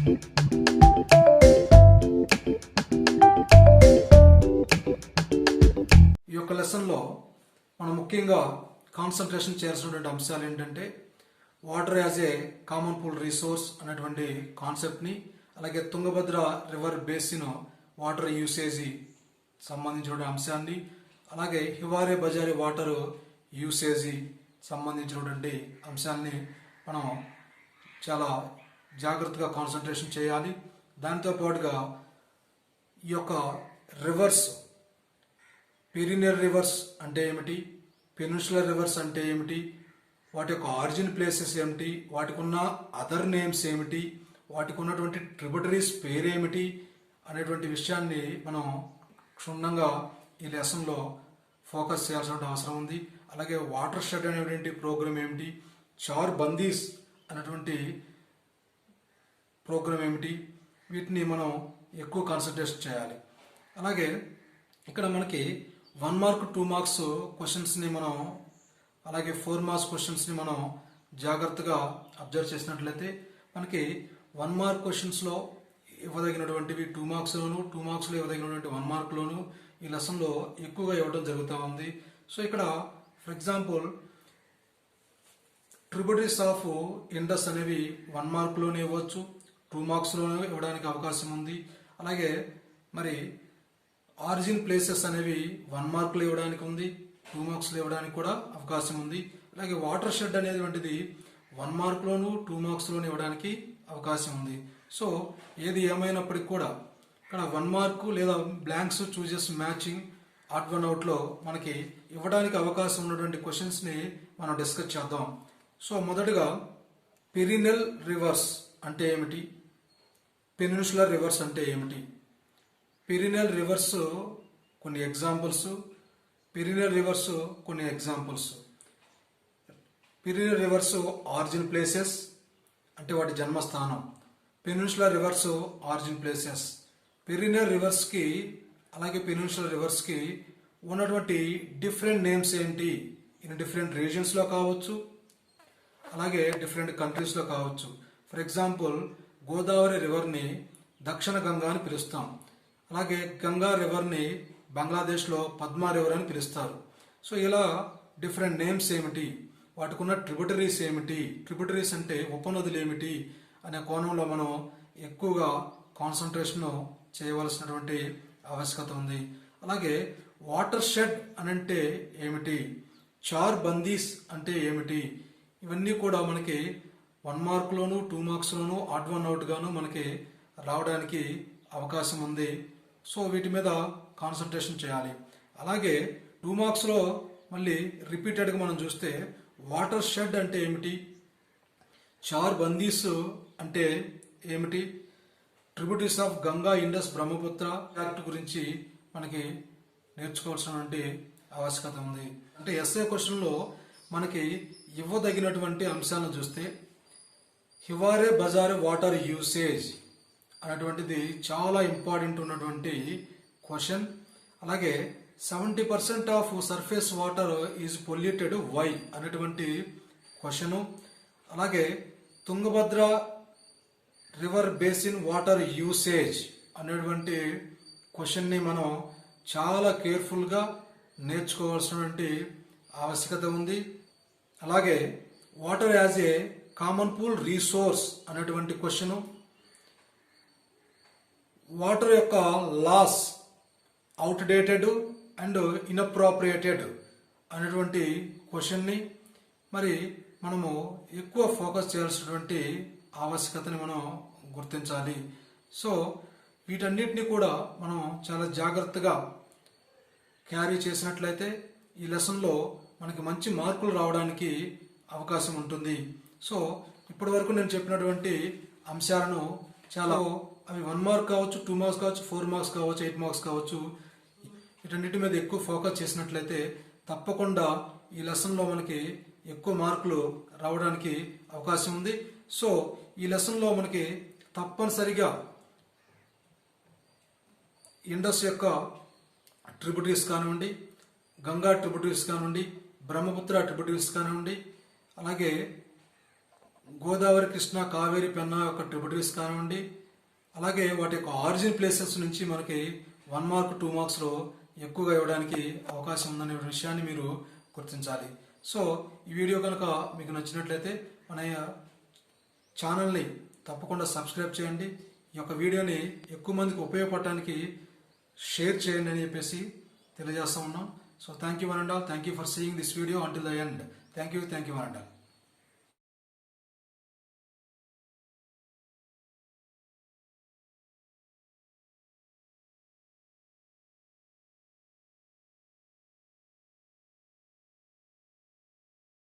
ఈ యొక్క లెసన్లో మనం ముఖ్యంగా కాన్సన్ట్రేషన్ చేయాల్సినటువంటి అంశాలు ఏంటంటే water as a common pool resource అనేటువంటి కాన్సెప్ట్ని, అలాగే Tungabhadra river basin water usage సంబంధించిన అంశాన్ని, అలాగే హివారే బజారి వాటర్ యూసేజ్ సంబంధించినటువంటి అంశాన్ని మనం చాలా జాగ్రత్తగా కాన్సన్ట్రేషన్ చేయాలి. దాంతో పాటుగా ఈ యొక్క రివర్స్, పెరినియర్ రివర్స్ అంటే ఏమిటి, పెనిన్సులర్ రివర్స్ అంటే ఏమిటి, వాటి యొక్క ఆరిజిన్ ప్లేసెస్ ఏమిటి, వాటికి ఉన్న అదర్ నేమ్స్ ఏమిటి, వాటికి ఉన్నటువంటి ట్రిబ్యూటరీస్ పేరేమిటి అనేటువంటి విషయాన్ని మనం క్షుణ్ణంగా ఈ లెసన్లో ఫోకస్ చేయాల్సిన అవసరం ఉంది. అలాగే వాటర్ షెడ్ అనేటువంటి ప్రోగ్రామ్ ఏమిటి, చార్ బందీస్ అనేటువంటి ప్రోగ్రామ్ ఏమిటి, వీటిని మనం ఎక్కువ కాన్సన్ట్రేషన్ చేయాలి. అలాగే ఇక్కడ మనకి 1 మార్క్ 2 మార్క్స్ క్వశ్చన్స్ని మనం, అలాగే 4 మార్క్స్ క్వశ్చన్స్ని మనం జాగ్రత్తగా అబ్జర్వ్ చేసినట్లయితే మనకి 1 మార్క్ క్వశ్చన్స్లో ఇవ్వదగినటువంటివి 2 మార్క్స్లోను, 2 మార్క్స్లో ఇవ్వదగినటువంటి 1 మార్క్లోను ఈ లెసన్లో ఎక్కువగా ఇవ్వడం జరుగుతూ ఉంది. సో ఇక్కడ for example tributaries of Indus అనేవి 1 మార్క్లోనే ఇవ్వచ్చు, 2 మార్క్స్లోనే ఇవ్వడానికి అవకాశం ఉంది. అలాగే మరి ఆరిజిన్ ప్లేసెస్ అనేవి 1 మార్కులు ఇవ్వడానికి ఉంది, 2 మార్క్స్లో ఇవ్వడానికి కూడా అవకాశం ఉంది. అలాగే వాటర్ షెడ్ అనేటువంటిది 1 మార్క్లోను 2 మార్క్స్లోను ఇవ్వడానికి అవకాశం ఉంది. సో ఏది ఏమైనప్పటికీ కూడా ఇక్కడ 1 మార్కు లేదా బ్లాంక్స్ చూజెస్ మ్యాచింగ్ ఆట్ వన్ అవుట్లో మనకి ఇవ్వడానికి అవకాశం ఉన్నటువంటి క్వశ్చన్స్ని మనం డిస్కస్ చేద్దాం. సో మొదటగా పెరినియల్ రివర్స్ అంటే ఏమిటి, పెనిన్సులర్ రివర్స్ అంటే ఏమిటి, పెరినియల్ రివర్స్ కొన్ని ఎగ్జాంపుల్స్, పెరినియల్ రివర్స్ కొన్ని examples. Perennial rivers origin places అంటే వాటి జన్మస్థానం, peninsular rivers origin places. Perennial రివర్స్కి అలాగే పెనిన్సులర్ రివర్స్కి ఉన్నటువంటి డిఫరెంట్ నేమ్స్ ఏంటి, ఇన్ డిఫరెంట్ రీజియన్స్లో కావచ్చు, అలాగే డిఫరెంట్ కంట్రీస్లో కావచ్చు. ఫర్ ఎగ్జాంపుల్ గోదావరి రివర్ని దక్షిణ గంగా అని పిలుస్తాం, అలాగే గంగా రివర్ని బంగ్లాదేశ్లో పద్మా రివర్ అని పిలుస్తారు. సో ఇలా డిఫరెంట్ నేమ్స్ ఏమిటి, వాటికి ఉన్న ట్రిబ్యూటరీస్ ఏమిటి, ట్రిబ్యూటరీస్ అంటే ఉపనదులు ఏమిటి అనే కోణంలో మనం ఎక్కువగా కాన్సన్ట్రేషన్ చేయవలసినటువంటి ఆవశ్యకత ఉంది. అలాగే వాటర్ షెడ్ అనంటే ఏమిటి, చార్ బందీస్ అంటే ఏమిటి, ఇవన్నీ కూడా మనకి 1 మార్క్లోను 2 మార్క్స్లోను ఆట్ వన్ అవుట్ గాను మనకి రావడానికి అవకాశం ఉంది. సో వీటి మీద కాన్సన్ట్రేషన్ చేయాలి. అలాగే 2 మార్క్స్లో మళ్ళీ రిపీటెడ్గా మనం చూస్తే వాటర్ షెడ్ అంటే ఏమిటి, చార్ బందీస్ అంటే ఏమిటి, tributaries of Ganga, Indus, Brahmaputra act గురించి మనకి నేర్చుకోవాల్సినటువంటి ఆవశ్యకత ఉంది. అంటే ఎస్ఏ క్వశ్చన్లో మనకి ఇవ్వదగినటువంటి అంశాలను చూస్తే హివారే బజారే వాటర్ యూసేజ్ అనేటువంటిది చాలా ఇంపార్టెంట్ ఉన్నటువంటి క్వశ్చన్. అలాగే 70% of surface water is polluted why అనేటువంటి క్వశ్చను. అలాగే Tungabhadra river basin water usage అనేటువంటి క్వశ్చన్ని మనం చాలా కేర్ఫుల్గా నేర్చుకోవాల్సినటువంటి ఆవశ్యకత ఉంది. అలాగే water as a common pool resource అనేటువంటి క్వశ్చను, వాటర్ యొక్క లాస్ అవుట్డేటెడ్ అండ్ ఇన్అప్రోప్రియేటెడ్ అనేటువంటి క్వశ్చన్ని మరి మనము ఎక్కువ ఫోకస్ చేయాల్సినటువంటి ఆవశ్యకతని మనం గుర్తించాలి. సో వీటన్నిటిని కూడా మనం చాలా జాగ్రత్తగా క్యారీ చేసినట్లయితే ఈ లెసన్లో మనకి మంచి మార్కులు రావడానికి అవకాశం ఉంటుంది. సో ఇప్పటి వరకు నేను చెప్పినటువంటి అంశాలను చాలా, అవి 1 మార్క్ కావచ్చు, 2 మార్క్స్ కావచ్చు, 4 మార్క్స్ కావచ్చు, 8 మార్క్స్ కావచ్చు, వీటన్నిటి మీద ఎక్కువ ఫోకస్ చేసినట్లయితే తప్పకుండా ఈ లెసన్లో మనకి ఎక్కువ మార్కులు రావడానికి అవకాశం ఉంది. సో ఈ లెసన్లో మనకి తప్పనిసరిగా ఇండస్ యొక్క ట్రిబ్యూటరీస్ కానివ్వండి, గంగా ట్రిబ్యూటరీస్ కానివ్వండి, బ్రహ్మపుత్ర ట్రిబ్యూటరీస్ కానివ్వండి, అలాగే గోదావరి, కృష్ణ, కావేరి, పెన్నా యొక్క ట్రిబ్యూటరీస్ కానివ్వండి, అలాగే వాటి యొక్క ఆరిజిన్ ప్లేసెస్ నుంచి మనకి 1 మార్క్ 2 మార్క్స్లో ఎక్కువగా ఇవ్వడానికి అవకాశం ఉందనే విషయాన్ని మీరు గుర్తించాలి. సో ఈ వీడియో కనుక మీకు నచ్చినట్లయితే మన ఛానల్ని తప్పకుండా సబ్స్క్రైబ్ చేయండి. ఈ యొక్క వీడియోని ఎక్కువ మందికి ఉపయోగపడటానికి షేర్ చేయండి అని చెప్పేసి తెలియజేస్తా ఉన్నాం. So thank you one and all. Thank you for seeing this video until the end. Thank you one and all.